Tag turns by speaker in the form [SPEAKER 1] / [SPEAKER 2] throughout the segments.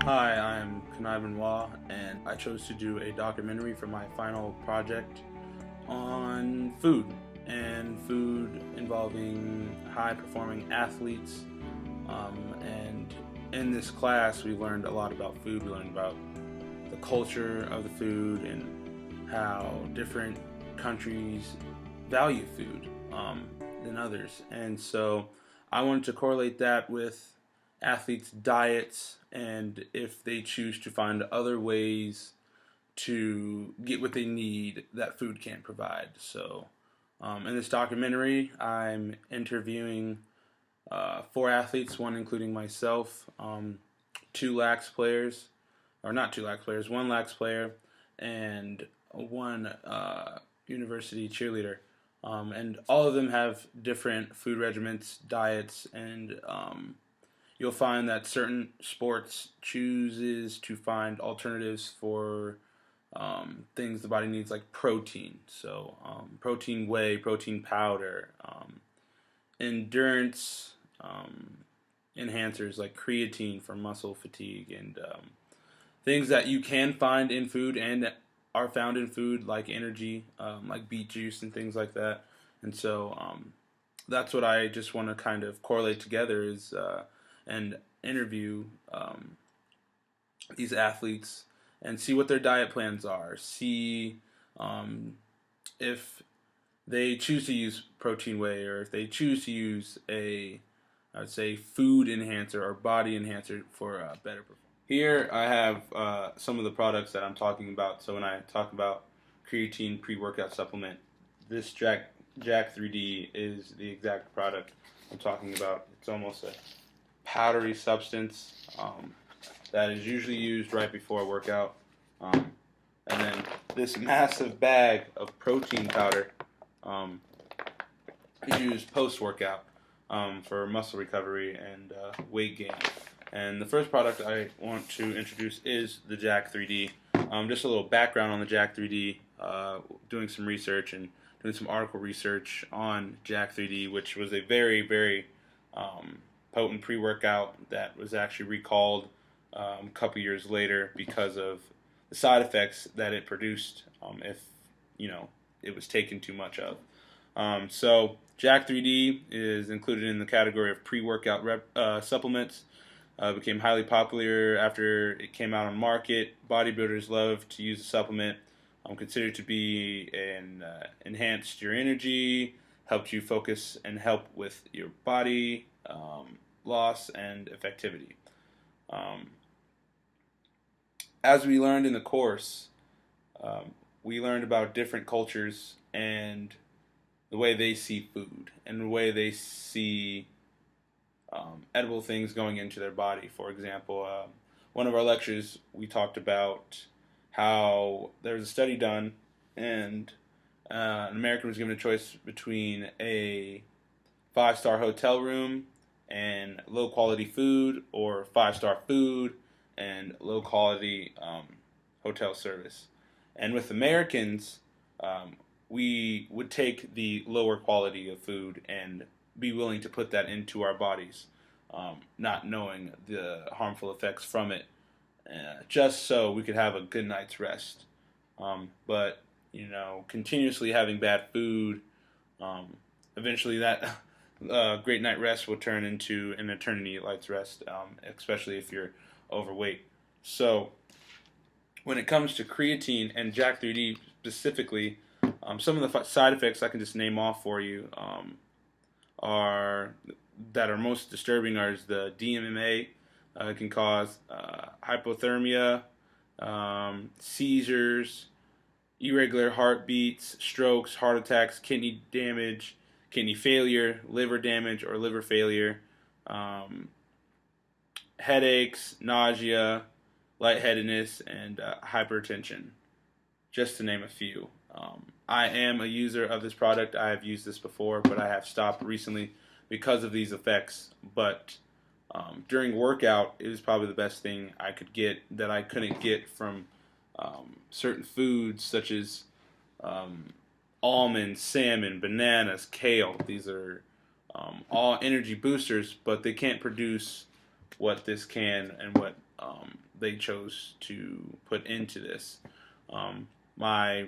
[SPEAKER 1] Hi, I'm Kanai Benoit, and I chose to do a documentary for my final project on food and food involving high performing athletes. And in this class, we learned a lot about food. We learned about the culture of the food and how different countries value food than others. And so I wanted to correlate that with athletes' diets and if they choose to find other ways to get what they need that food can't provide. So, in this documentary, I'm interviewing four athletes, one including myself, two lax players, or not two lax players, one lax player, and one university cheerleader. And all of them have different food regimens, diets, and you'll find that certain sports chooses to find alternatives for things the body needs, like protein. So protein whey, protein powder, endurance enhancers like creatine for muscle fatigue, and things that you can find in food and are found in food like energy, like beet juice and things like that. And so that's what I just want to kind of correlate together is and interview these athletes and see what their diet plans are. See if they choose to use protein whey or if they choose to use I would say, food enhancer or body enhancer for better performance. Here I have some of the products that I'm talking about. So when I talk about creatine pre-workout supplement, this Jack 3D is the exact product I'm talking about. It's almost a powdery substance that is usually used right before a workout. And then this massive bag of protein powder is used post-workout for muscle recovery and weight gain. And the first product I want to introduce is the Jack 3D. Just a little background on the Jack 3D, doing some research and doing some article research on Jack 3D, which was a very, very potent pre-workout that was actually recalled a couple years later because of the side effects that it produced if it was taken too much of. So Jack 3D is included in the category of pre-workout supplements. Became highly popular after it came out on market. Bodybuilders love to use the supplement. Considered to be an enhanced your energy, helped you focus and help with your body loss and effectivity. As we learned in the course, we learned about different cultures and the way they see food and the way they see edible things going into their body. For example, one of our lectures, we talked about how there was a study done and an American was given a choice between a 5-star hotel room and low quality food, or 5-star food and low quality hotel service. And with Americans, we would take the lower quality of food and be willing to put that into our bodies, not knowing the harmful effects from it, just so we could have a good night's rest. But continuously having bad food, eventually that great night rest will turn into an eternity night's rest, especially if you're overweight. So when it comes to creatine and Jack 3D specifically, some of the side effects I can just name off for you are most disturbing are the DMMA. It can cause hypothermia, seizures, irregular heartbeats, strokes, heart attacks, kidney damage, kidney failure, liver damage or liver failure, headaches, nausea, lightheadedness, and hypertension, just to name a few. I am a user of this product. I have used this before, but I have stopped recently because of these effects. But during workout, it was probably the best thing I could get that I couldn't get from certain foods such as almonds, salmon, bananas, kale. These are all energy boosters, but they can't produce what this can and what they chose to put into this. My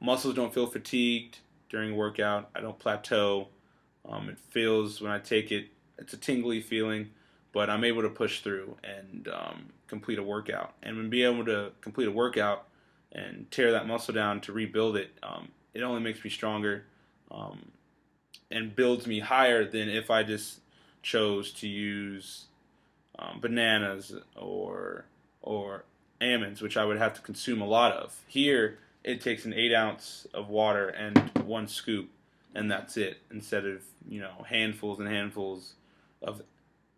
[SPEAKER 1] muscles don't feel fatigued during a workout. I don't plateau. It feels, when I take it, it's a tingly feeling, but I'm able to push through and complete a workout. And when being able to complete a workout and tear that muscle down to rebuild it, it only makes me stronger um, and builds me higher than if I just chose to use bananas or almonds, which I would have to consume a lot of. Here, it takes an 8 ounce of water and one scoop, and that's it. Instead of handfuls and handfuls of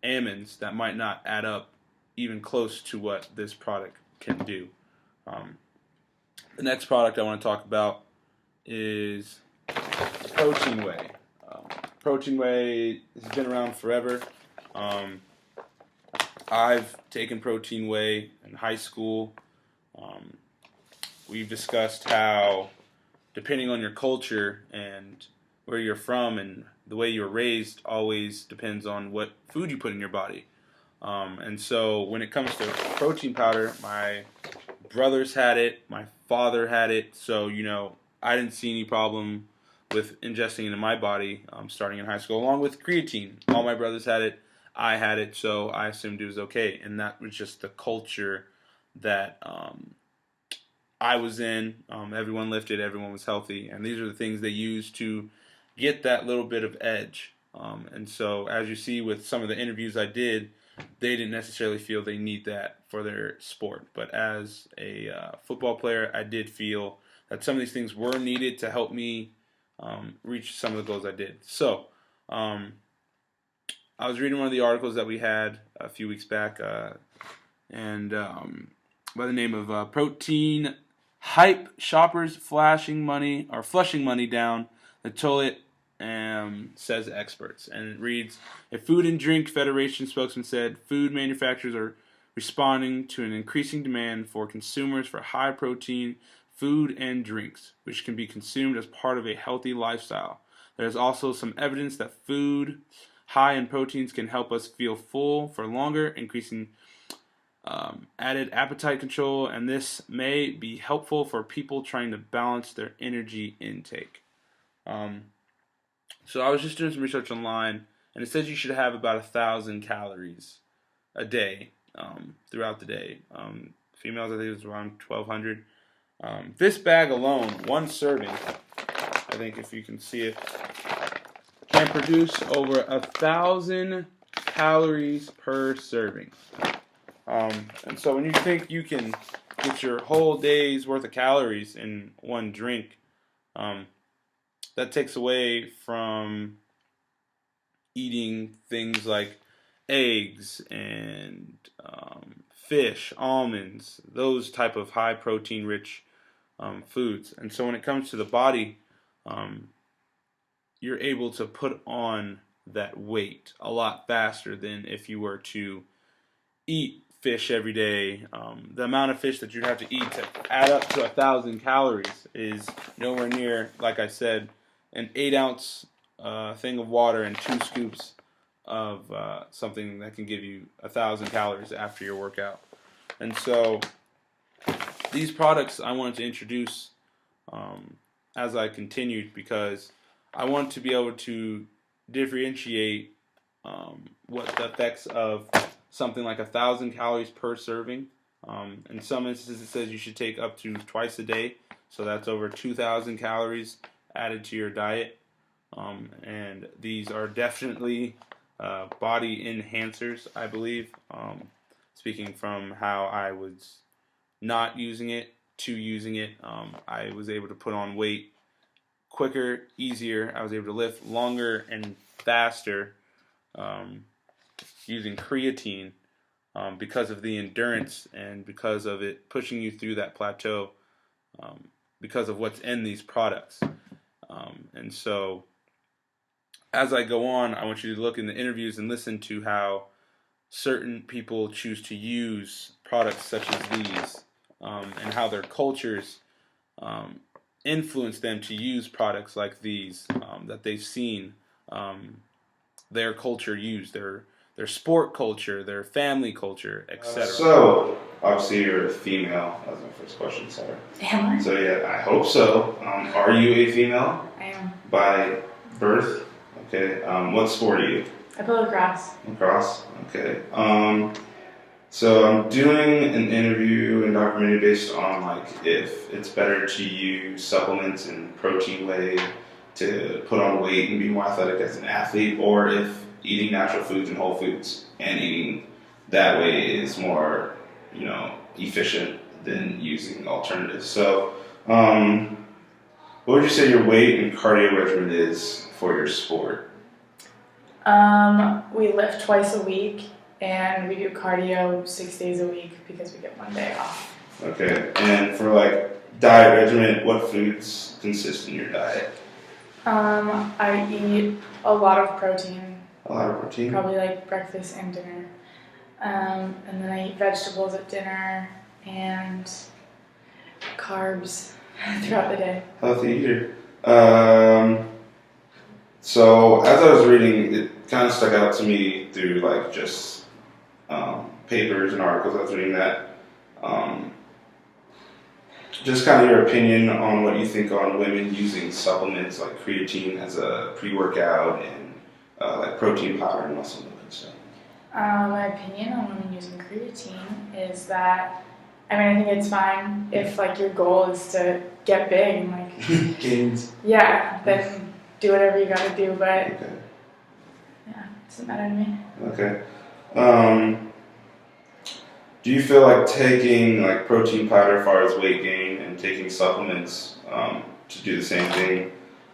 [SPEAKER 1] almonds that might not add up even close to what this product can do. Um, the next product I want to talk about is Protein Whey. Protein Whey has been around forever. I've taken Protein Whey in high school. Um, we've discussed how, depending on your culture and where you're from and the way you were raised, always depends on what food you put in your body. And so when it comes to protein powder, my brothers had it, my father had it, so I didn't see any problem with ingesting it in my body starting in high school, along with creatine. All my brothers had it, I had it, so I assumed it was okay, and that was just the culture that I was in. Everyone lifted, everyone was healthy, and these are the things they used to get that little bit of edge. And so, as you see with some of the interviews I did, they didn't necessarily feel they need that for their sport. But as a football player, I did feel that some of these things were needed to help me reach some of the goals I did. So, I was reading one of the articles that we had a few weeks back, and by the name of Protein Hype Shoppers Flushing Money Down the Toilet, says experts. And it reads, a Food and Drink Federation spokesman said food manufacturers are responding to an increasing demand for consumers for high protein food and drinks, which can be consumed as part of a healthy lifestyle. There is also some evidence that food high in proteins can help us feel full for longer, increasing added appetite control, and this may be helpful for people trying to balance their energy intake. So I was just doing some research online, and it says you should have about 1,000 calories a day throughout the day. Females, I think it was around 1,200. This bag alone, one serving, I think if you can see it, can produce over 1,000 calories per serving. And so when you think you can get your whole day's worth of calories in one drink, that takes away from eating things like eggs and fish, almonds, those type of high protein rich foods. And so when it comes to the body, you're able to put on that weight a lot faster than if you were to eat fish every day. The amount of fish that you'd have to eat to add up to 1,000 calories is nowhere near, like I said, an 8 ounce thing of water and 2 scoops of something that can give you 1,000 calories after your workout. And so these products I wanted to introduce as I continued, because I want to be able to differentiate what the effects of something like 1,000 calories per serving. In some instances, it says you should take up to twice a day, so that's over 2,000 calories added to your diet. And these are definitely body enhancers, I believe. Speaking from how I was not using it to using it, I was able to put on weight quicker, easier. I was able to lift longer and faster using creatine because of the endurance and because of it pushing you through that plateau because of what's in these products. And so as I go on, I want you to look in the interviews and listen to how certain people choose to use products such as these and how their cultures influence them to use products like these that they've seen their culture use, their their sport culture, their family culture, etc.
[SPEAKER 2] So, obviously you're a female. That was my first question, sorry.
[SPEAKER 3] Am I?
[SPEAKER 2] So yeah, I hope so. Are you a female?
[SPEAKER 3] I am.
[SPEAKER 2] By birth? Okay. What sport are you?
[SPEAKER 3] I play lacrosse.
[SPEAKER 2] Lacrosse? Okay. So I'm doing an interview and documentary based on like if it's better to use supplements and protein whey to put on weight and be more athletic as an athlete, or if eating natural foods and whole foods and eating that way is more, efficient than using alternatives. So, what would you say your weight and cardio regimen is for your sport?
[SPEAKER 3] We lift twice a week, and we do cardio 6 days a week because we get one day off.
[SPEAKER 2] Okay, and for like diet regimen, what foods consist in your diet?
[SPEAKER 3] I eat a lot of protein.
[SPEAKER 2] A lot of protein?
[SPEAKER 3] Probably like breakfast and dinner. And then I eat vegetables at dinner and carbs throughout the day.
[SPEAKER 2] Healthy eater. So as I was reading, it kind of stuck out to me through like just papers and articles I was reading that. Just kind of your opinion on what you think on women using supplements like creatine as a pre-workout and like protein powder and muscle milk and stuff.
[SPEAKER 3] My opinion on women using creatine is that, I think it's fine if like your goal is to get big and like
[SPEAKER 2] Gains.
[SPEAKER 3] yeah, then do whatever you gotta do, but
[SPEAKER 2] Okay.
[SPEAKER 3] yeah, it doesn't matter to me.
[SPEAKER 2] Okay. Do you feel like taking like protein powder as far as weight gain and taking supplements to do the same thing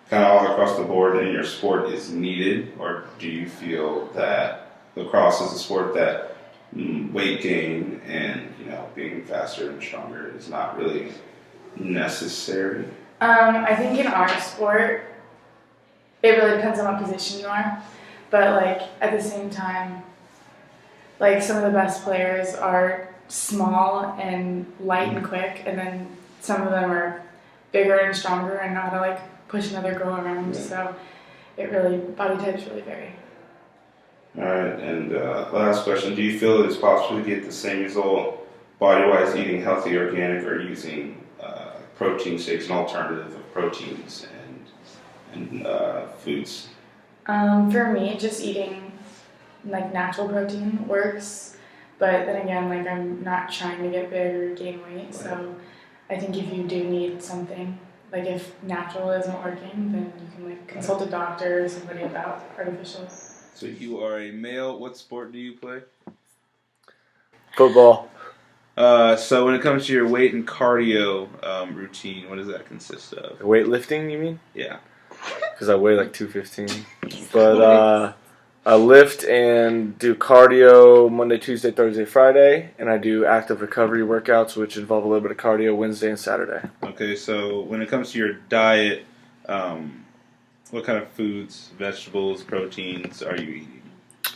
[SPEAKER 2] kind of all across the board in your sport is needed, or do you feel that lacrosse is a sport that weight gain and being faster and stronger is not really necessary?
[SPEAKER 3] I think in our sport, it really depends on what position you are, but like at the same time, like some of the best players are small and light and quick, and then some of them are bigger and stronger and know how to like push another girl around.
[SPEAKER 2] Yeah.
[SPEAKER 3] So it really, body types really vary.
[SPEAKER 2] All right, and last question: do you feel it's possible to get the same result body-wise eating healthy, organic, or using protein shakes, an alternative of proteins and foods?
[SPEAKER 3] For me, just eating like natural protein works, but then again, like I'm not trying to get big or gain weight, so I think if you do need something, like if natural isn't working, then you can like consult a doctor or somebody about artificial.
[SPEAKER 1] So you are a male. What sport do you play?
[SPEAKER 4] Football.
[SPEAKER 1] So when it comes to your weight and cardio routine, what does that consist of?
[SPEAKER 4] Weightlifting, you mean?
[SPEAKER 1] Yeah.
[SPEAKER 4] Because I weigh like 215. But I lift and do cardio Monday, Tuesday, Thursday, Friday, and I do active recovery workouts, which involve a little bit of cardio Wednesday and Saturday.
[SPEAKER 1] Okay, so when it comes to your diet, what kind of foods, vegetables, proteins are you eating?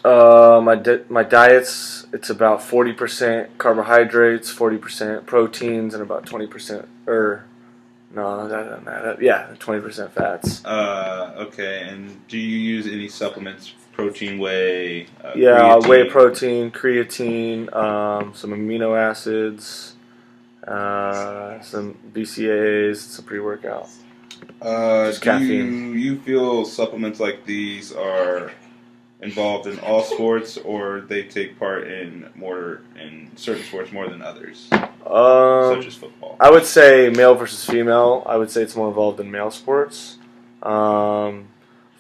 [SPEAKER 4] My diet's, it's about 40% carbohydrates, 40% proteins, and about 20%, 20% fats.
[SPEAKER 1] Okay, and do you use any supplements, protein whey?
[SPEAKER 4] Yeah,
[SPEAKER 1] creatine?
[SPEAKER 4] whey protein, creatine, some amino acids, some BCAAs, some pre-workout.
[SPEAKER 1] Do
[SPEAKER 4] caffeine.
[SPEAKER 1] you feel supplements like these are involved in all sports, or they take part in certain sports more than others, such as football?
[SPEAKER 4] I would say male versus female. I would say it's more involved in male sports.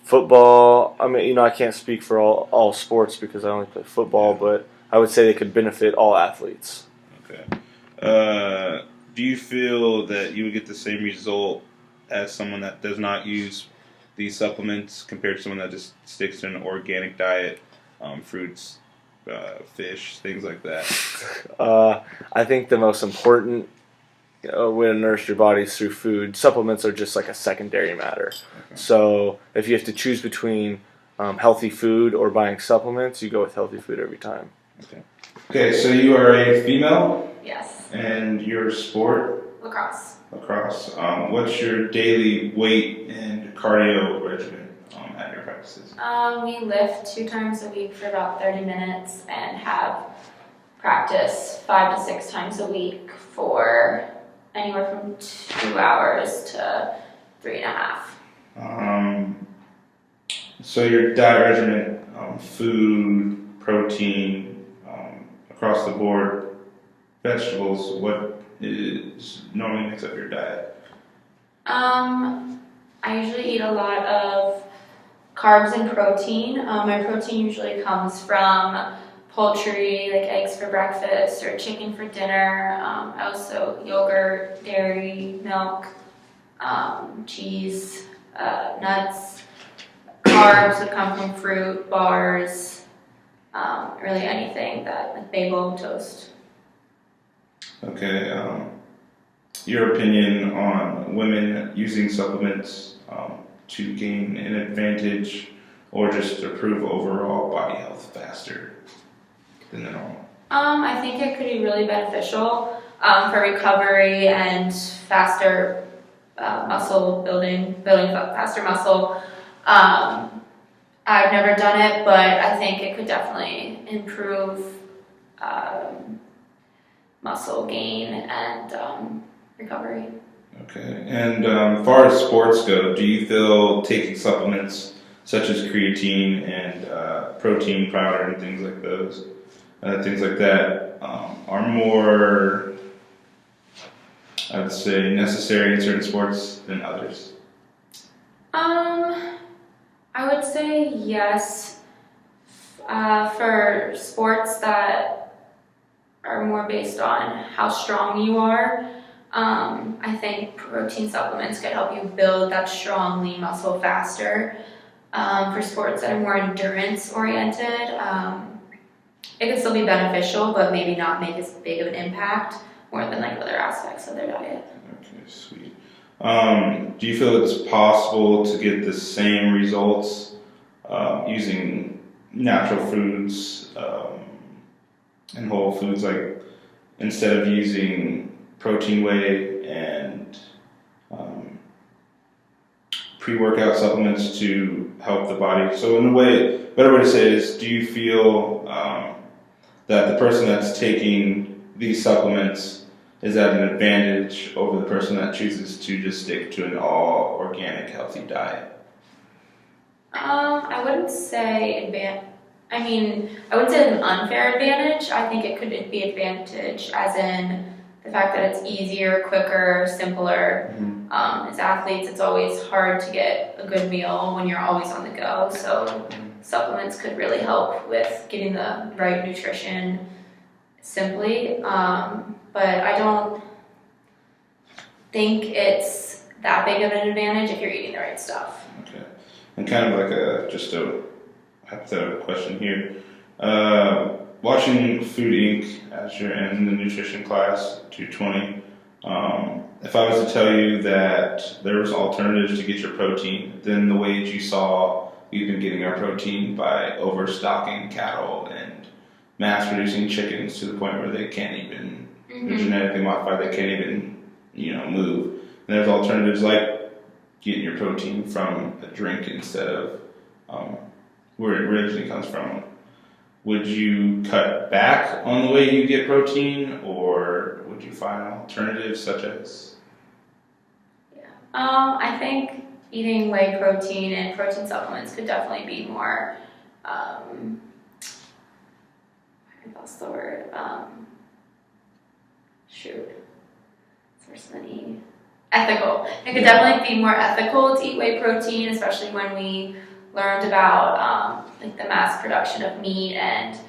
[SPEAKER 4] Football, I can't speak for all sports because I only play football, but I would say they could benefit all athletes.
[SPEAKER 1] Okay. Do you feel that you would get the same result as someone that does not use these supplements compared to someone that just sticks to an organic diet, fruits, fish, things like that?
[SPEAKER 4] I think the most important way to nourish your body is through food. Supplements are just like a secondary matter.
[SPEAKER 1] Okay.
[SPEAKER 4] So if you have to choose between healthy food or buying supplements, you go with healthy food every time.
[SPEAKER 2] Okay, so you are a female,
[SPEAKER 3] Yes.
[SPEAKER 2] and your sport?
[SPEAKER 3] Lacrosse.
[SPEAKER 2] Lacrosse. What's your daily weight and cardio regimen at your practices?
[SPEAKER 5] We lift 2 times a week for about 30 minutes and have practice 5 to 6 times a week for anywhere from 2 hours to 3.5.
[SPEAKER 2] So your diet regimen, food, protein, across the board, vegetables, what is normally makes up your diet?
[SPEAKER 5] I usually eat a lot of carbs and protein. My protein usually comes from poultry, like eggs for breakfast or chicken for dinner. Also yogurt, dairy, milk, cheese, nuts. Carbs would come from fruit, bars, really anything that, like bagel, toast.
[SPEAKER 2] Okay. Your opinion on women using supplements to gain an advantage or just to improve overall body health faster than the normal?
[SPEAKER 5] I think it could be really beneficial for recovery and faster muscle building faster muscle. I've never done it, but I think it could definitely improve muscle gain and recovery.
[SPEAKER 2] Okay. And as far as sports go, do you feel taking supplements such as creatine and protein powder and things like that are more, I would say, necessary in certain sports than others?
[SPEAKER 5] I would say yes. For sports that are more based on how strong you are, I think protein supplements could help you build that strong, lean muscle faster. For sports that are more endurance oriented, it could still be beneficial, but maybe not make as big of an impact more than like other aspects of their diet.
[SPEAKER 2] Okay, sweet. Do you feel it's possible to get the same results using natural foods and whole foods, like instead of using protein whey and pre-workout supplements to help the body? So in a way, better way to say it is, do you feel that the person that's taking these supplements is at an advantage over the person that chooses to just stick to an all organic, healthy diet?
[SPEAKER 5] I wouldn't say I wouldn't say it's an unfair advantage. I think it could be advantage as in the fact that it's easier, quicker, simpler. As athletes, it's always hard to get a good meal when you're always on the go. So supplements could really help with getting the right nutrition simply. But I don't think it's that big of an advantage if you're eating the right stuff.
[SPEAKER 2] Okay. And kind of like just a hypothetical question here. Watching Food Inc. as you're in the nutrition class, 220, if I was to tell you that there was alternatives to get your protein than the ways you saw we've been getting our protein by overstocking cattle and mass producing chickens to the point where they can't even, they're genetically modified, they can't even, move. And there's alternatives like getting your protein from a drink instead of where it originally comes from. Would you cut back on the way you get protein, or would you find alternatives such as?
[SPEAKER 5] I think eating whey protein and protein supplements could definitely be more, what's the word? Ethical. It could definitely be more ethical to eat whey protein, especially when we learned about like the mass production of meat, and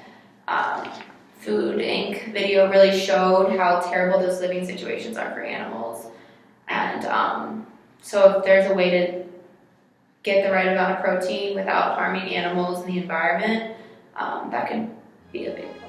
[SPEAKER 5] Food Inc. video really showed how terrible those living situations are for animals. And so if there's a way to get the right amount of protein without harming animals and the environment, that could be a big